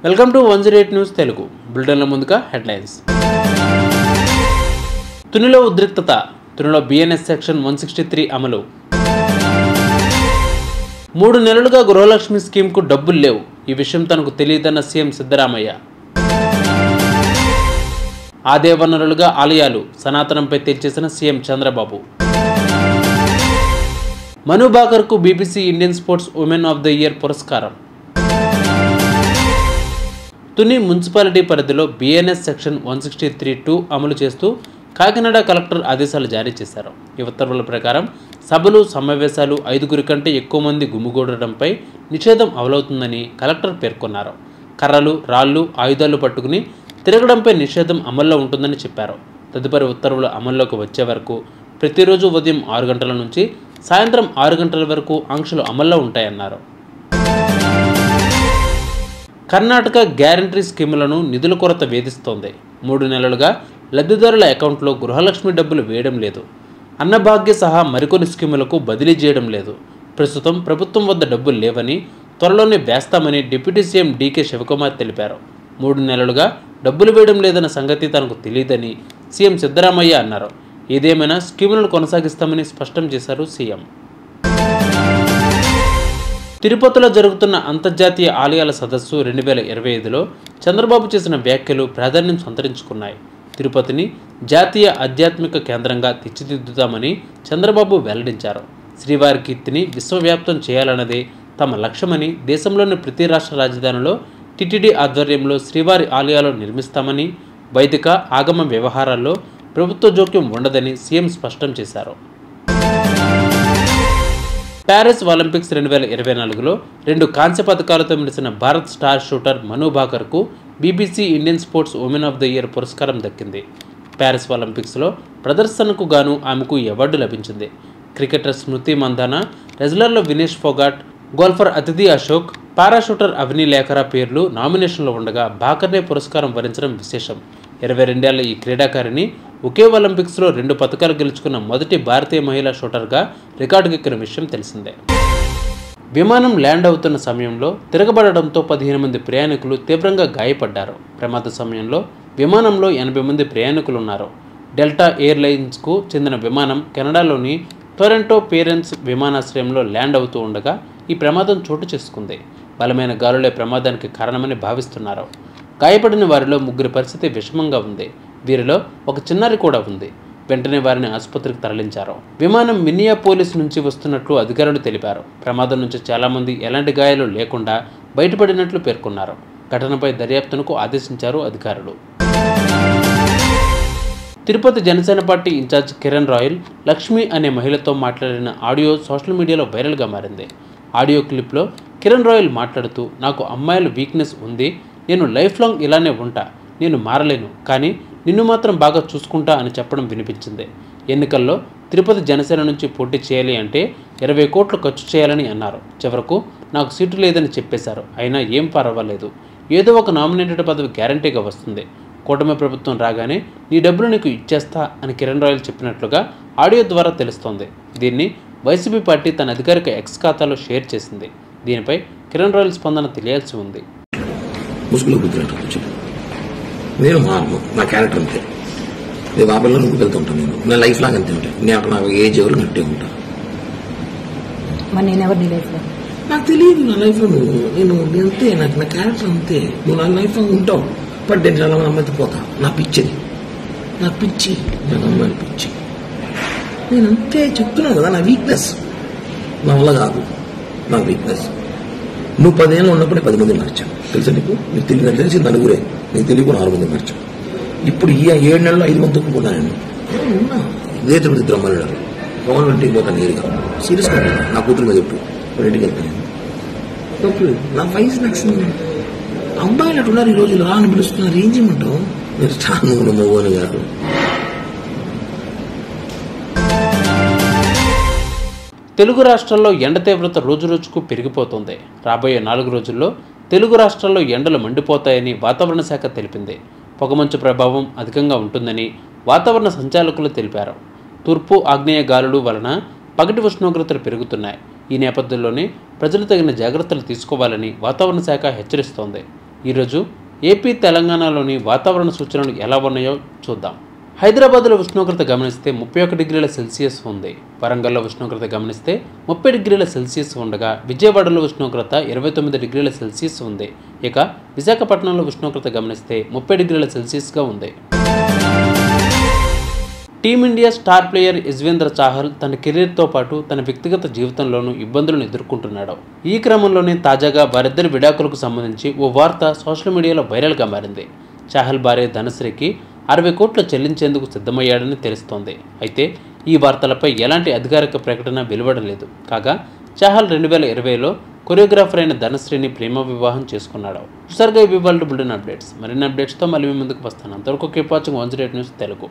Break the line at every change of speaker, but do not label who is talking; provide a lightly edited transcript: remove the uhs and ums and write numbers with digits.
Welcome to 108 news Telugu బులెటిన్ల ముందుగా headlines. తునిలో ఉద్రిక్తత, తునిలో BNS section 163 అమలు. 3 నెలలుగా గృహలక్ష్మి స్కీమ్కు డబ్బులు లేవు, ఈ విషయం తనకు తెలియదన్న సీఎం సిద్ధరామయ్య. ఆదాయ వనరులుగా ఆలయాలు, సనాతనంపై తేల్చేసిన సీఎం చంద్రబాబు. మను భాకర్కు BBC Indian sports woman of the year పురస్కారం. తుని మున్సిపాలిటీ పరిధిలో బిఎన్ఎస్ సెక్షన్ 163(2) అమలు చేస్తూ కాకినాడ కలెక్టర్ ఆదేశాలు జారీ చేశారు. ఈ ఉత్తర్వుల ప్రకారం సభలు, సమావేశాలు 5 కంటే ఎక్కువ మంది గుమిగూడడంపై నిషేధం అమలవుతుందని కలెక్టర్ పేర్కొన్నారు. కర్రలు, రాళ్లు, ఆయుధాలు పట్టుకుని తిరగడంపై నిషేధం అమల్లో ఉంటుందని చెప్పారు. తదుపరి ఉత్తర్వులు అమల్లోకి వచ్చే వరకు ప్రతిరోజు ఉదయం 6 గంటల నుంచి సాయంత్రం 6 గంటల వరకు ఆంక్షలు అమల్లో ఉంటాయన్నారు. కర్ణాటక గ్యారంటీ స్కీములను నిధుల కొరత వేధిస్తోంది. 3 నెలలుగా లబ్ధిదారుల అకౌంట్లో గృహలక్ష్మి డబ్బులు వేయడం లేదు. అన్నభాగ్య సహా మరికొన్ని స్కీములకు బదిలీ చేయడం లేదు. ప్రస్తుతం ప్రభుత్వం వద్ద డబ్బులు లేవని, త్వరలోనే వేస్తామని డిప్యూటీ సీఎం డీకే శివకుమార్ తెలిపారు. 3 నెలలుగా డబ్బులు వేయడం లేదన్న సంగతి తనకు తెలియదని సీఎం సిద్ధరామయ్య అన్నారు. ఏదేమైనా స్కీములను కొనసాగిస్తామని స్పష్టం చేశారు సీఎం. తిరుపతిలో జరుగుతున్న అంతర్జాతీయ ఆలయాల సదస్సు 2025లో చంద్రబాబు చేసిన వ్యాఖ్యలు ప్రాధాన్యం సంతరించుకున్నాయి. తిరుపతిని జాతీయ ఆధ్యాత్మిక కేంద్రంగా తీర్చిదిద్దుతామని చంద్రబాబు వెల్లడించారు. శ్రీవారి కీర్తిని విశ్వవ్యాప్తం చేయాలన్నదే తమ లక్ష్యమని, దేశంలోని ప్రతి రాష్ట్ర రాజధానిలో టీటీడీ ఆధ్వర్యంలో శ్రీవారి ఆలయాలు నిర్మిస్తామని, వైదిక ఆగమ వ్యవహారాల్లో ప్రభుత్వ జోక్యం ఉండదని సీఎం స్పష్టం చేశారు. ప్యారిస్ ఒలింపిక్స్ 2024లో 2 కాంస్య పథకాలతో మెరిసిన భారత్ స్టార్ షూటర్ మను భాకర్కు BBC Indian sports woman of the year పురస్కారం దక్కింది. ప్యారిస్ ఒలింపిక్స్లో ప్రదర్శనకు గాను ఆమెకు ఈ అవార్డు లభించింది. క్రికెటర్ స్మృతి మంధానా, రెజ్లర్లో వినేష్ ఫోగాట్, గోల్ఫర్ అతిథి అశోక్, పారాషూటర్ అవని లేఖరా పేర్లు నామినేషన్లో ఉండగా భాకర్నే పురస్కారం వరించడం విశేషం. 22 ఏళ్ల ఈ క్రీడాకారిణి ఒకే ఒలింపిక్స్లో 2 పథకాలు గెలుచుకున్న మొదటి భారతీయ మహిళా షూటర్గా రికార్డుకెక్కిన విషయం తెలిసిందే. విమానం ల్యాండ్ అవుతున్న సమయంలో తిరగబడడంతో 15 మంది ప్రయాణికులు తీవ్రంగా గాయపడ్డారు. ప్రమాద సమయంలో విమానంలో 80 మంది ప్రయాణికులున్నారు. డెల్టా ఎయిర్లైన్స్కు చెందిన విమానం కెనడాలోని టొరంటో పేరెన్స్ విమానాశ్రయంలో ల్యాండ్ అవుతూ ఉండగా ఈ ప్రమాదం చోటు చేసుకుంది. బలమైన గాలులే ప్రమాదానికి కారణమని భావిస్తున్నారు. గాయపడిన వారిలో 3 పరిస్థితి విషమంగా ఉంది. వీరిలో ఒక చిన్నారి కూడా ఉంది. వెంటనే వారిని ఆసుపత్రికి తరలించారు. విమానం మిన్నియాపోలిస్ నుంచి వస్తున్నట్లు అధికారులు తెలిపారు. ప్రమాదం నుంచి చాలామంది ఎలాంటి గాయాలు లేకుండా బయటపడినట్లు పేర్కొన్నారు. ఘటనపై దర్యాప్తునకు ఆదేశించారు అధికారులు. తిరుపతి జనసేన పార్టీ ఇన్ఛార్జ్ కిరణ్ రాయల్ లక్ష్మి అనే మహిళతో మాట్లాడిన ఆడియో సోషల్ మీడియాలో వైరల్గా మారింది. ఆడియో క్లిప్లో కిరణ్ రాయల్ మాట్లాడుతూ, నాకు అమ్మాయిల వీక్నెస్ ఉంది, నేను లైఫ్ లాంగ్ ఇలానే ఉంటా, నేను మారలేను, కానీ నిన్ను మాత్రం బాగా చూసుకుంటా అని చెప్పడం వినిపించింది. ఎన్నికల్లో తిరుపతి జనసేన నుంచి పోటీ చేయాలి అంటే 20 కోట్లు ఖర్చు చేయాలని అన్నారు. చివరకు నాకు సీటు లేదని చెప్పేశారు. అయినా ఏం పర్వాలేదు, ఏదో ఒక నామినేటెడ్ పదవి గ్యారంటీగా వస్తుంది, కూటమి ప్రభుత్వం రాగానే నీ డబ్బులు నీకు ఇచ్చేస్తా అని కిరణ్ రాయల్ చెప్పినట్లుగా ఆడియో ద్వారా తెలుస్తోంది. దీన్ని వైసీపీ పార్టీ తన అధికారిక ఎక్స్ ఖాతాలో షేర్ చేసింది. దీనిపై కిరణ్ రాయల్ స్పందన తెలియాల్సి ఉంది.
నేను నా క్యారెక్టర్ అంతే, నేను ఆ పిల్లలు నువ్వు వెళ్తుంటాను, నా లైఫ్ లాగా అంతే ఉంటాయి. నేను అక్కడ నాకు ఏజ్ ఎవరు నట్టే ఉంటా. నాకు తెలియదు నా లైఫ్ లో నేను అంతే, నాకు నా క్యారెక్టర్ అంతే. నువ్వు నా లైఫ్ లో ఉంటావు, బట్ నేను చాలా అమ్మాయితో పోతా. నా పిచ్చిది, నా పిచ్చి, నాకు అమ్మాయిని పిచ్చి. నేను అంతే చెప్తున్నాను కదా, నా వీక్నెస్. నా వల్ల కాదు, నా వీక్నెస్. నువ్వు 10 ఏళ్ళు ఉన్నప్పుడే 10 మంది మార్చావు తెలుసా నీకు? నీకు తెలిసి నలుగురే, నీకు తెలియకు 4 మంది మార్చావు. ఇప్పుడు ఈ 7 నెలల్లో 5 మంది తొక్కున్నా నేను ఉన్నా. ఇదే తిరుపతి బ్రహ్మణుడు పవన్ ఇంటికి పోతాను నేరుగా, సీరియస్గా నా కూతురు మీద చెప్పు, ఇంటికి వెళ్తాను. తప్పు నా వయసు నాకు అమ్మాయిలు అట్టున్నారు. ఈ రోజు రా అని పిలుస్తున్నారు, ఏం చేయమంటావు? మీరు చాలా మగవాని కాదు.
తెలుగు రాష్ట్రాల్లో ఎండ తీవ్రత రోజురోజుకు పెరిగిపోతుంది. రాబోయే 4 రోజుల్లో తెలుగు రాష్ట్రాల్లో ఎండలు మండిపోతాయని వాతావరణ శాఖ తెలిపింది. పొగమంచు ప్రభావం అధికంగా ఉంటుందని వాతావరణ సంచాలకులు తెలిపారు. తూర్పు ఆగ్నేయ గాలులు వలన పగటి ఉష్ణోగ్రతలు పెరుగుతున్నాయి. ఈ నేపథ్యంలోనే ప్రజలు తగిన జాగ్రత్తలు తీసుకోవాలని వాతావరణ శాఖ హెచ్చరిస్తోంది. ఈరోజు ఏపీ తెలంగాణలోని వాతావరణ సూచనలు ఎలా ఉన్నాయో చూద్దాం. హైదరాబాద్లో ఉష్ణోగ్రత గమనిస్తే 31 డిగ్రీల సెల్సియస్ ఉంది. వరంగల్లో ఉష్ణోగ్రత గమనిస్తే 30 డిగ్రీల సెల్సియస్ ఉండగా విజయవాడలో ఉష్ణోగ్రత 29 డిగ్రీల సెల్సియస్ ఉంది. ఇక విశాఖపట్నంలో ఉష్ణోగ్రత గమనిస్తే 30 డిగ్రీల సెల్సియస్గా ఉంది. Team India star player Yuzvendra Chahal తన కెరీర్తో పాటు తన వ్యక్తిగత జీవితంలోనూ ఇబ్బందులను ఎదుర్కొంటున్నాడు. ఈ క్రమంలోనే తాజాగా వారిద్దరి విడాకులకు సంబంధించి ఓ వార్త సోషల్ మీడియాలో వైరల్గా మారింది. చాహల్ భార్య ధనశ్రీకి 60 కోట్లు చెల్లించేందుకు సిద్ధమయ్యాడని తెలుస్తోంది. అయితే ఈ వార్తలపై ఎలాంటి అధికారిక ప్రకటన వెలువడలేదు. కాగా చాహల్ 2020లో కొరియోగ్రాఫర్ అయిన ధనశ్రీని ప్రేమ వివాహం చేసుకున్నాడు. హుషారుగా ఇవి బులెటిన్ అప్డేట్స్. మరిన్ని అప్డేట్స్తో మళ్ళీ మీ ముందుకు వస్తాను. అంతవరకు కీప్ వాచింగ్ 108 న్యూస్ తెలుగు.